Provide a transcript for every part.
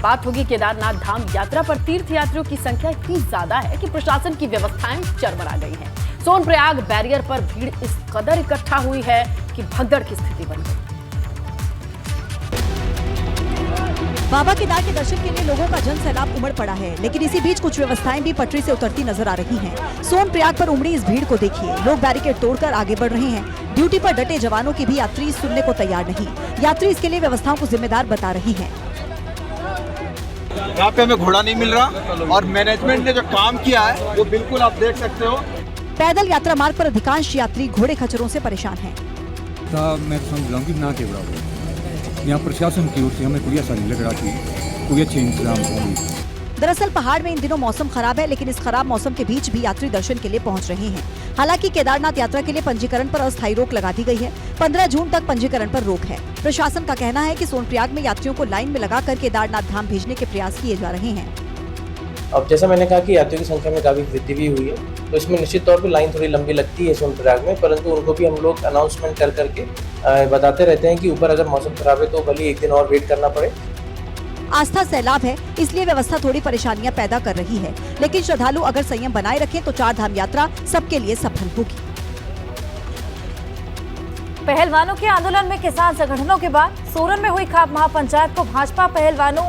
बात होगी केदारनाथ धाम यात्रा पर। तीर्थ यात्रियों की संख्या इतनी ज्यादा है कि प्रशासन की व्यवस्थाएं चरमरा गई हैं। सोनप्रयाग बैरियर पर भीड़ इस कदर इकट्ठा हुई है कि भगदड़ की स्थिति बन गई। बाबा केदार के दर्शन के लिए लोगों का जन सैलाब उमड़ पड़ा है, लेकिन इसी बीच कुछ व्यवस्थाएं भी पटरी से उतरती नजर आ रही हैं। सोनप्रयाग पर उमड़ी इस भीड़ को देखिए, लोग बैरिकेड तोड़कर आगे बढ़ रहे हैं। ड्यूटी पर डटे जवानों की भी यात्री सुनने को तैयार नहीं। यात्री इसके लिए व्यवस्थाओं को जिम्मेदार बता रही हैं। यहाँ पे हमें घोड़ा नहीं मिल रहा और मैनेजमेंट ने जो काम किया है वो बिल्कुल आप देख सकते हो। पैदल यात्रा मार्ग पर अधिकांश यात्री घोड़े खच्चरों से परेशान हैं। यहाँ प्रशासन की ओर से हमें कोई ऐसा नहीं लग रहा कि कोई अच्छे इंतजाम होंगे। दरअसल पहाड़ में इन दिनों मौसम खराब है, लेकिन इस खराब मौसम के बीच भी यात्री दर्शन के लिए पहुंच रहे हैं। हालांकि केदारनाथ यात्रा के लिए पंजीकरण पर अस्थायी रोक लगा दी गई है। 15 जून तक पंजीकरण पर रोक है। प्रशासन का कहना है कि सोनप्रयाग में यात्रियों को लाइन में लगाकर केदारनाथ धाम भेजने के प्रयास किए जा रहे हैं। अब जैसा मैंने कहा कि यात्रियों की संख्या में काफी वृद्धि भी हुई है, तो इसमें निश्चित तौर पे लाइन थोड़ी लंबी लगती है सोनप्रयाग में, परंतु उनको भी हम लोग अनाउंसमेंट कर करके बताते रहते हैं कि ऊपर अगर मौसम खराब है तो भले एक दिन और वेट करना पड़े। आस्था सैलाब है, इसलिए व्यवस्था थोड़ी परेशानियां पैदा कर रही है, लेकिन श्रद्धालु अगर संयम बनाए रखें तो 4 धाम यात्रा सबके लिए सफल होगी। पहलवानों के आंदोलन में किसान संगठनों के बाद सोलन में हुई खाप महापंचायत को भाजपा पहलवानों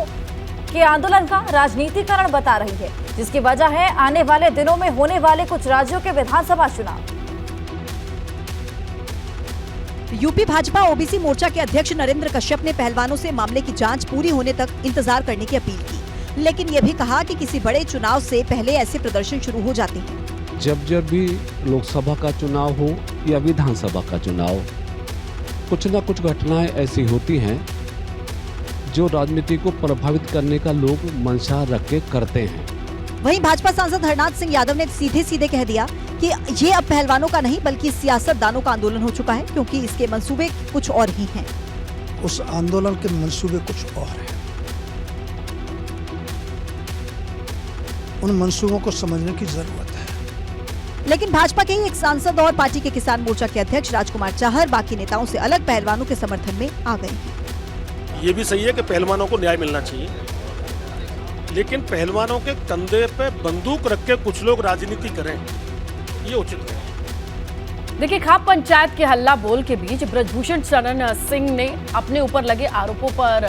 के आंदोलन का राजनीतिकरण बता रही है, जिसकी वजह है आने वाले दिनों में होने वाले कुछ राज्यों के विधानसभा चुनाव। यूपी भाजपा ओबीसी मोर्चा के अध्यक्ष नरेंद्र कश्यप ने पहलवानों से मामले की जांच पूरी होने तक इंतजार करने की अपील की, लेकिन ये भी कहा कि किसी बड़े चुनाव से पहले ऐसे प्रदर्शन शुरू हो जाते हैं। जब भी लोकसभा का चुनाव हो या विधानसभा का चुनाव, कुछ न कुछ घटनाएं ऐसी होती हैं जो राजनीति को प्रभावित करने का लोग मंशा रख के करते हैं। वहीं भाजपा सांसद हरनाथ सिंह यादव ने सीधे कह दिया कि ये अब पहलवानों का नहीं बल्कि सियासतदानों का आंदोलन हो चुका है, क्योंकि इसके मंसूबे कुछ और ही हैं। उस आंदोलन के मंसूबे कुछ और हैं। उन मंसूबों को समझने की जरूरत है। लेकिन भाजपा के ही एक सांसद और पार्टी के किसान मोर्चा के अध्यक्ष राजकुमार चाहर बाकी नेताओं से अलग पहलवानों के समर्थन में आ गए हैं। ये भी सही है कि पहलवानों को न्याय मिलना चाहिए, लेकिन पहलवानों के कंधे पे बंदूक रख के कुछ लोग राजनीति करें, ये उचित नहीं। देखिए, खाप पंचायत के हल्ला बोल के बीच ब्रजभूषण शरण सिंह ने अपने ऊपर लगे आरोपों पर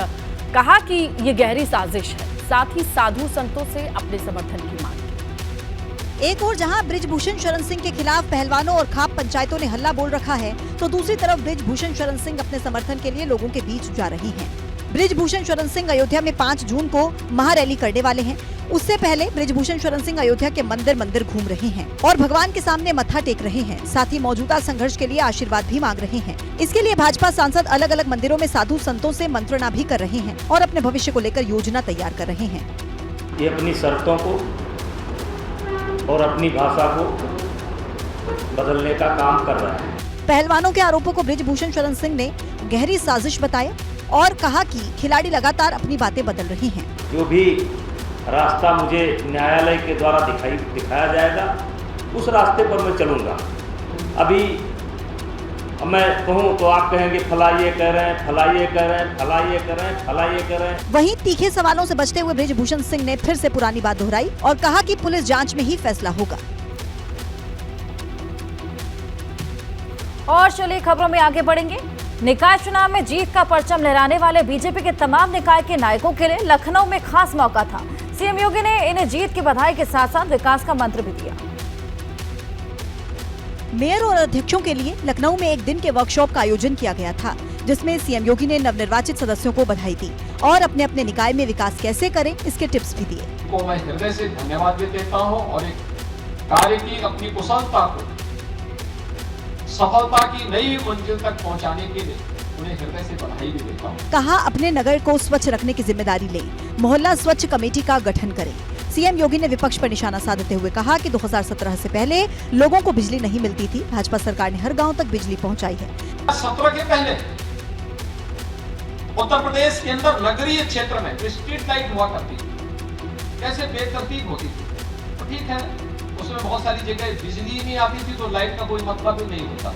कहा कि ये गहरी साजिश है, साथ ही साधु संतों से अपने समर्थन की मांग की। एक और जहां ब्रजभूषण शरण सिंह के खिलाफ पहलवानों और खाप पंचायतों ने हल्ला बोल रखा है, तो दूसरी तरफ ब्रजभूषण शरण सिंह अपने समर्थन के लिए लोगों के बीच जा रहे हैं। ब्रजभूषण शरण सिंह अयोध्या में 5 जून को महारैली करने वाले हैं। उससे पहले ब्रजभूषण शरण सिंह अयोध्या के मंदिर घूम रहे हैं और भगवान के सामने मत्था टेक रहे हैं। साथ ही मौजूदा संघर्ष के लिए आशीर्वाद भी मांग रहे हैं। इसके लिए भाजपा सांसद अलग अलग मंदिरों में साधु संतों से मंत्रणा भी कर रहे हैं और अपने भविष्य को लेकर योजना तैयार कर रहे हैं। ये अपनी शर्तों को और अपनी भाषा को बदलने का काम कर रहा है। पहलवानों के आरोपों को ब्रजभूषण शरण सिंह ने गहरी साजिश बताया और कहा कि खिलाड़ी लगातार अपनी बातें बदल रहे हैं। जो भी रास्ता मुझे न्यायालय के द्वारा दिखाया जाएगा, उस रास्ते पर मैं चलूंगा। अभी मैं कहूँ तो आप कहेंगे फला ये कह रहे हैं, फला ये कह रहे हैं, फला ये कर रहे हैं, फला ये कर रहे हैं। वहीं तीखे सवालों से बचते हुए ब्रजभूषण सिंह ने फिर से पुरानी बात दोहराई और कहा कि पुलिस जांच में ही फैसला होगा। और चलिए खबरों में आगे बढ़ेंगे। निकाय चुनाव में जीत का परचम लहराने वाले बीजेपी के तमाम निकाय के नायकों के लिए लखनऊ में खास मौका था। सीएम योगी ने इन्हें जीत की बधाई के साथ साथ विकास का मंत्र भी दिया। मेयर और अध्यक्षों के लिए लखनऊ में एक दिन के वर्कशॉप का आयोजन किया गया था, जिसमें सीएम योगी ने नवनिर्वाचित सदस्यों को बधाई दी और अपने अपने निकाय में विकास कैसे करें इसके टिप्स भी दिए। को मैं हृदय से धन्यवाद भी देता हूं और एक कार्य की अपनी कुशलता को सफलता की नई मंजिल तक पहुंचाने के लिए उन्हें हृदय से बधाई भी देता हूं। कहा अपने नगर को स्वच्छ रखने की जिम्मेदारी लें, मोहल्ला स्वच्छ कमेटी का गठन करें। सीएम योगी ने विपक्ष पर निशाना साधते हुए कहा कि 2017 से पहले लोगों को बिजली नहीं मिलती थी, भाजपा सरकार ने हर गांव तक बिजली पहुंचाई है। 17 के पहले उत्तर प्रदेश के अंदर नगरीय क्षेत्र में स्ट्रीट लाइट हुआ करती थी, कैसे बेतरतीब होती थी, तो ठीक है उसमें बहुत सारी जगह बिजली नहीं आती थी तो लाइट का कोई मतलब ही नहीं होता।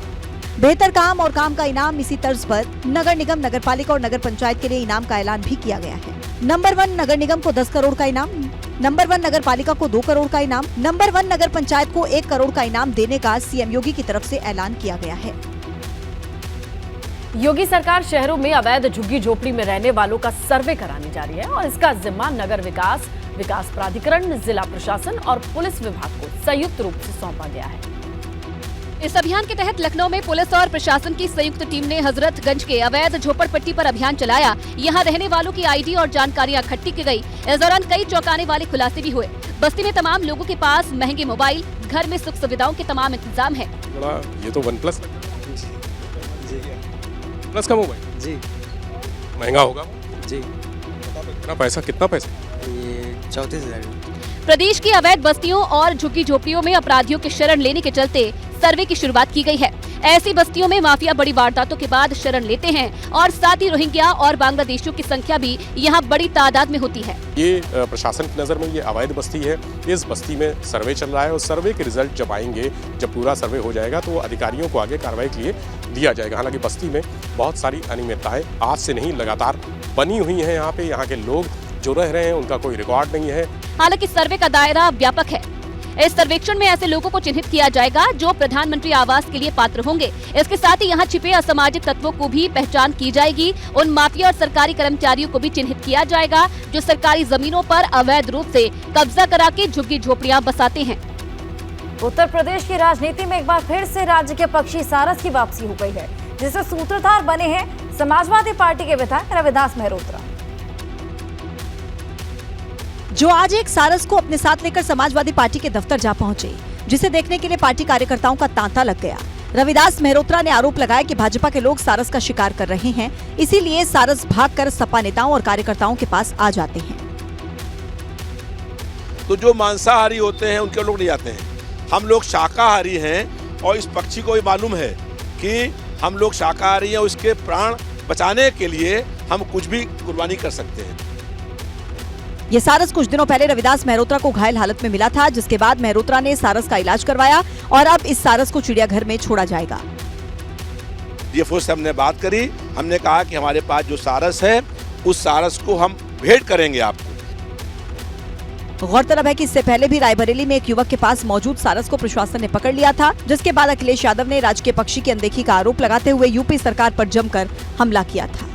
बेहतर काम और काम का इनाम, इसी तर्ज पर नगर निगम, नगर पालिका और नगर पंचायत के लिए इनाम का ऐलान भी किया गया है। नंबर 1 नगर निगम को 10 करोड़ का इनाम, नंबर 1 नगर पालिका को 2 करोड़ का इनाम, नंबर 1 नगर पंचायत को 1 करोड़ का इनाम देने का सीएम योगी की तरफ से ऐलान किया गया है। योगी सरकार शहरों में अवैध झुग्गी झोपड़ी में रहने वालों का सर्वे कराने जा रही है और इसका जिम्मा नगर विकास प्राधिकरण, जिला प्रशासन और पुलिस विभाग को संयुक्त रूप से सौंपा गया है। इस अभियान के तहत लखनऊ में पुलिस और प्रशासन की संयुक्त टीम ने हजरतगंज के अवैध झोपड़पट्टी पर अभियान चलाया। यहां रहने वालों की आईडी और जानकारियां इकट्ठी की गई। इस दौरान कई चौंकाने वाले खुलासे भी हुए। बस्ती में तमाम लोगों के पास महंगे मोबाइल, घर में सुख सुविधाओं के तमाम इंतजाम है। ये तो OnePlus प्लस का मोबाइल जी महंगा होगा जी। कितना पैसा? ये 34,000। प्रदेश की अवैध बस्तियों और झुग्गी झोपड़ियों में अपराधियों की शरण लेने के चलते सर्वे की शुरुआत की गई है। ऐसी बस्तियों में माफिया बड़ी वारदातों के बाद शरण लेते हैं और साथ ही रोहिंग्या और बांग्लादेशियों की संख्या भी यहाँ बड़ी तादाद में होती है। ये प्रशासन की नज़र में ये अवैध बस्ती है। इस बस्ती में सर्वे चल रहा है और सर्वे के रिजल्ट जब आएंगे, जब पूरा सर्वे हो जाएगा तो अधिकारियों को आगे कार्रवाई के लिए दिया जाएगा। हालांकि बस्ती में बहुत सारी अनियमितताएं आज से नहीं लगातार बनी हुई हैं। यहाँ पे यहाँ के लोग जो रह रहे हैं उनका कोई रिकॉर्ड नहीं है। हालांकि सर्वे का दायरा व्यापक है। इस सर्वेक्षण में ऐसे लोगों को चिन्हित किया जाएगा जो प्रधानमंत्री आवास के लिए पात्र होंगे। इसके साथ ही यहाँ छिपे असामाजिक तत्वों को भी पहचान की जाएगी। उन माफिया और सरकारी कर्मचारियों को भी चिन्हित किया जाएगा जो सरकारी जमीनों पर अवैध रूप से कब्जा करा के झुग्गी झोपड़ियां बसाते हैं। उत्तर प्रदेश की राजनीति में एक बार फिर से राज्य के पक्षी सारस की वापसी हो गई है, जिससे सूत्रधार बने हैं समाजवादी पार्टी के विधायक रविदास मेहरोत्रा, जो आज एक सारस को अपने साथ लेकर समाजवादी पार्टी के दफ्तर जा पहुंचे, जिसे देखने के लिए पार्टी कार्यकर्ताओं का तांता लग गया। रविदास मेहरोत्रा ने आरोप लगाया कि भाजपा के लोग सारस का शिकार कर रहे हैं, इसीलिए सारस भागकर सपा नेताओं और कार्यकर्ताओं के पास आ जाते हैं। तो जो मांसाहारी होते हैं उनके लोग नहीं आते हैं। हम लोग शाकाहारी हैं और इस पक्षी को भी मालूम है कि हम लोग शाकाहारी हैं। उसके प्राण बचाने के लिए हम कुछ भी कुर्बानी कर सकते हैं। ये सारस कुछ दिनों पहले रविदास मेहरोत्रा को घायल हालत में मिला था, जिसके बाद मेहरोत्रा ने सारस का इलाज करवाया और अब इस सारस को चिड़ियाघर में छोड़ा जाएगा। डीएफओ से हमने बात करी, हमने कहा कि हमारे पास जो सारस है उस सारस को हम भेंट करेंगे आपको। गौरतलब है कि इससे पहले भी रायबरेली में एक युवक के पास मौजूद सारस को प्रशासन ने पकड़ लिया था, जिसके बाद अखिलेश यादव ने राज्य के पक्षी की अनदेखी का आरोप लगाते हुए यूपी सरकार पर जमकर हमला किया था।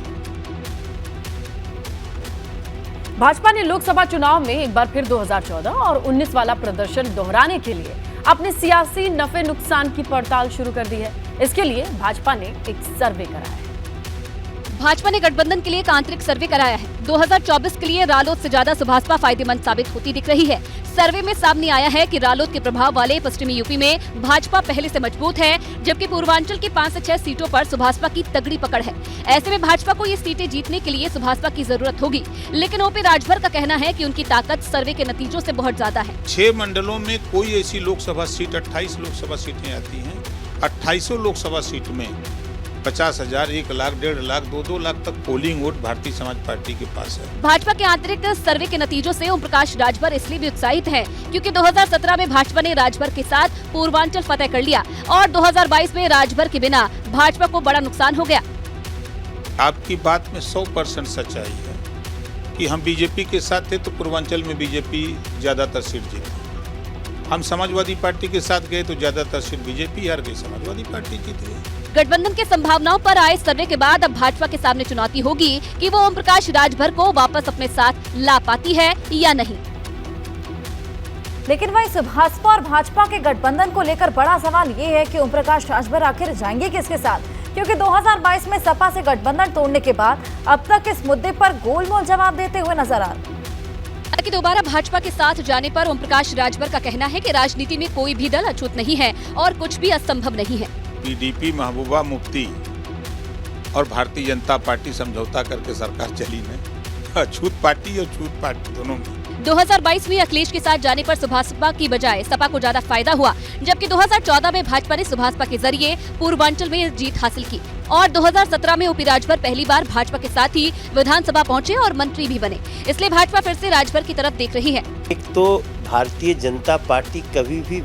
भाजपा ने लोकसभा चुनाव में एक बार फिर 2014 और 19 वाला प्रदर्शन दोहराने के लिए अपने सियासी नफे नुकसान की पड़ताल शुरू कर दी है। इसके लिए भाजपा ने एक सर्वे कराया है। भाजपा ने गठबंधन के लिए एक आंतरिक सर्वे कराया है। 2024 के लिए रालोद से ज्यादा सुभाषपा फायदेमंद साबित होती दिख रही है। सर्वे में सामने आया है कि रालोद के प्रभाव वाले पश्चिमी यूपी में भाजपा पहले से मजबूत है, जबकि पूर्वांचल की 5 से 6 सीटों पर सुभाषपा की तगड़ी पकड़ है। ऐसे में भाजपा को ये सीटें जीतने के लिए सुभाषपा की जरूरत होगी, लेकिन ओपी राजभर का कहना है कि उनकी ताकत सर्वे के नतीजों से बहुत ज्यादा है। 6 मंडलों में कोई ऐसी लोकसभा सीट 28 लोकसभा सीटें आती हैं। 28 लोकसभा सीट में 50,000, 1 लाख, 1.5 लाख, 2-2 लाख तक polling vote Bharatiya Samaj party के पास है। भाजपा के आंतरिक सर्वे के नतीजों से ओम प्रकाश राजभर इसलिए भी उत्साहित हैं, क्योंकि 2017 में भाजपा ने राजभर के साथ पूर्वांचल फतेह कर लिया और 2022 में राजभर के बिना भाजपा को बड़ा नुकसान हो गया। आपकी बात में 100% सच्चाई है कि हम बीजेपी के साथ थे तो पूर्वांचल में बीजेपी ज्यादातर सीट जीती। हम समाजवादी पार्टी के साथ गए तो ज्यादातर सीट बीजेपी हार गई, समाजवादी पार्टी जीत गई। गठबंधन के संभावनाओं पर आए सर्वे के बाद अब भाजपा के सामने चुनौती होगी कि वो ओम प्रकाश राजभर को वापस अपने साथ ला पाती है या नहीं। लेकिन वहीं सुभाषपा और भाजपा के गठबंधन को लेकर बड़ा सवाल ये है कि ओम प्रकाश राजभर आखिर जाएंगे किसके साथ, क्योंकि 2022 में सपा से गठबंधन तोड़ने के बाद अब तक इस मुद्दे पर गोलमोल जवाब देते हुए नजर आ रहे। कि दोबारा भाजपा के साथ जाने पर ओम प्रकाश राजभर का कहना है कि राजनीति में कोई भी दल अछूत नहीं है और कुछ भी असंभव नहीं है। पीडीपी, महबूबा मुफ्ती और भारतीय जनता पार्टी समझौता करके सरकार चली है। अछूत पार्टी और छूत पार्टी दोनों में 2022 में अखिलेश के साथ जाने पर सुभाषपा की बजाय सपा को ज्यादा फायदा हुआ, जबकि 2014 में भाजपा ने सुभाषपा के जरिए पूर्वांचल में जीत हासिल की और 2017 में ओपी राजभर पहली बार भाजपा के साथ ही विधानसभा पहुंचे और मंत्री भी बने। इसलिए भाजपा फिर से राजभर की तरफ देख रही है। एक तो भारतीय जनता पार्टी कभी भी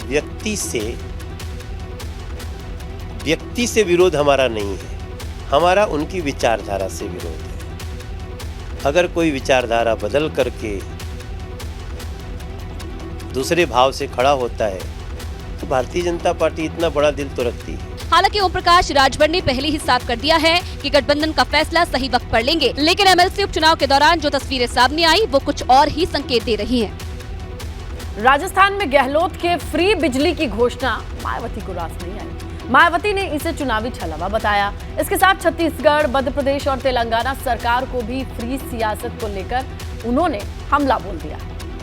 व्यक्ति से विरोध हमारा नहीं है, हमारा उनकी विचारधारा से विरोध है। अगर कोई विचारधारा बदल करके दूसरे भाव से खड़ा होता है तो भारतीय जनता पार्टी इतना बड़ा दिल तो रखती है। हालांकि ओम प्रकाश राजभर ने पहले ही साफ कर दिया है कि गठबंधन का फैसला सही वक्त पर लेंगे, लेकिन एमएलसी उपचुनाव के दौरान जो तस्वीरें सामने आई वो कुछ और ही संकेत दे रही हैं। राजस्थान में गहलोत के फ्री बिजली की घोषणा मायावती को रास नहीं आई। मायावती ने इसे चुनावी छलावा बताया। इसके साथ छत्तीसगढ़, मध्य प्रदेश और तेलंगाना सरकार को भी फ्री सियासत को लेकर उन्होंने हमला बोल दिया।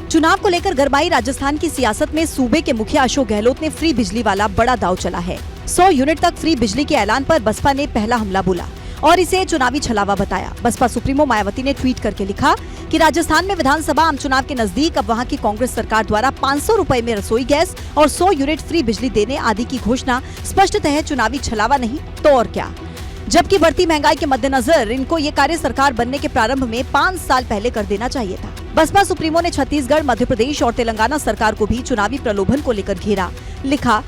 चुनाव को लेकर गरमाई राजस्थान की सियासत में सूबे के मुखिया अशोक गहलोत ने फ्री बिजली वाला बड़ा दांव चला है। 100 यूनिट तक फ्री बिजली के ऐलान पर बसपा ने पहला हमला बोला और इसे चुनावी छलावा बताया। बसपा सुप्रीमो मायावती ने ट्वीट करके लिखा कि राजस्थान में विधानसभा आम चुनाव के नजदीक अब वहां की कांग्रेस सरकार द्वारा 500 रुपए में रसोई गैस और 100 यूनिट फ्री बिजली देने आदि की घोषणा स्पष्टतः चुनावी छलावा नहीं तो और क्या। जबकि बढ़ती महंगाई के मद्देनजर इनको ये कार्य सरकार बनने के प्रारंभ में 5 साल पहले कर देना चाहिए था। बसपा सुप्रीमो ने छत्तीसगढ़, मध्य प्रदेश और तेलंगाना सरकार को भी चुनावी प्रलोभन को लेकर घेरा। लिखा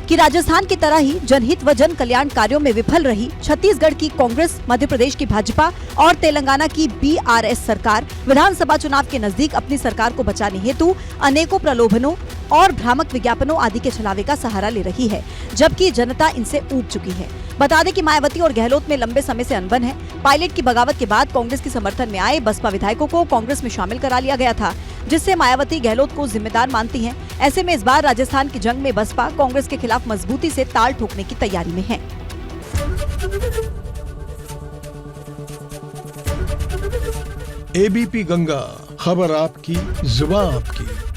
कि राजस्थान की तरह ही जनहित व जन कल्याण कार्यों में विफल रही छत्तीसगढ़ की कांग्रेस, मध्य प्रदेश की भाजपा और तेलंगाना की बीआरएस सरकार विधानसभा चुनाव के नजदीक अपनी सरकार को बचाने हेतु अनेकों प्रलोभनों और भ्रामक विज्ञापनों आदि के छलावे का सहारा ले रही है, जबकि जनता इनसे ऊब चुकी है। बता दें कि मायावती और गहलोत में लंबे समय से अनबन है। पायलट की बगावत के बाद कांग्रेस के समर्थन में आए बसपा विधायकों को कांग्रेस में शामिल करा लिया गया था, जिससे मायावती गहलोत को जिम्मेदार मानती हैं। ऐसे में इस बार राजस्थान की जंग में बसपा कांग्रेस के खिलाफ मजबूती से ताल ठोकने की तैयारी में है। एबीपी गंगा, खबर आपकी, जुबान आपकी।